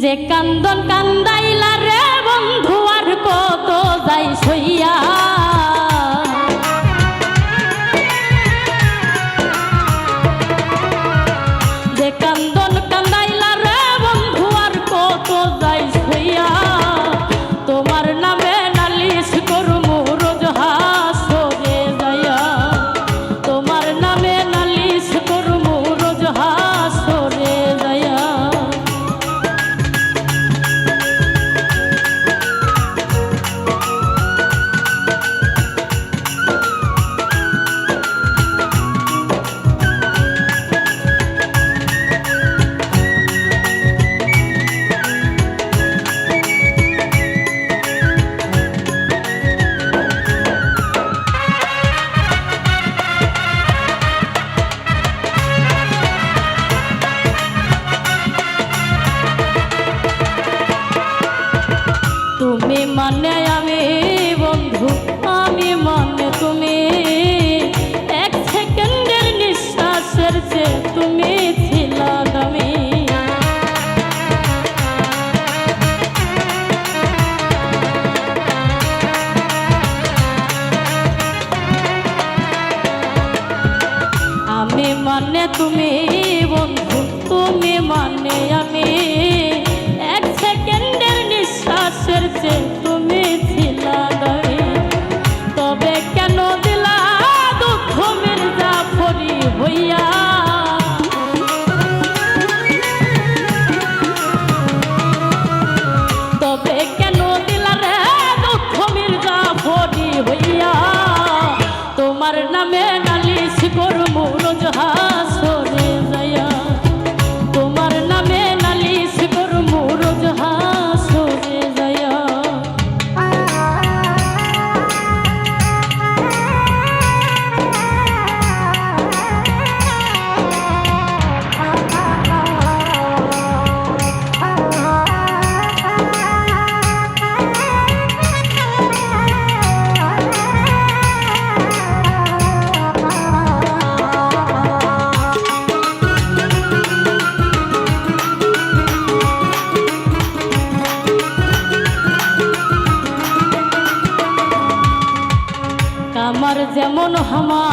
যে কান্দন কান্দাইলা রে বন্ধু আর কত যাই সইয়া, যে কান্দন কান্দাইলা রে বন্ধু আর কত যাই সইয়া, তোমার নামে নালিশ করমু রোজ হাসরে যাইয়া, তোমার নামে নালিশ করমু রোজ হাসরে যাইয়া। তুমি মানে আমি বন্ধু, আমি মানে তুমি, এক সেকেন্ডের নিঃশ্বাসের চেয়ে তুমি ছিলা দামি। আমি মানে তুমি বন্ধু, তুমি মানে আমি, এক সেকেন্ডের নিঃশ্বাসের চেয়ে তুমি ছিলা দামি। তবে কেন দিলা দুঃখ মির্জাফরি হইয়া, তবে কেন দিলা রে দুঃখ মির্জাফরি হইয়া, তোমার নামে নালিশ করমু রোজ হাসরে যাইয়া, তোমার নামে নালিশ করমু রোজ হাসরে যাইয়া। আমার যেমন হামা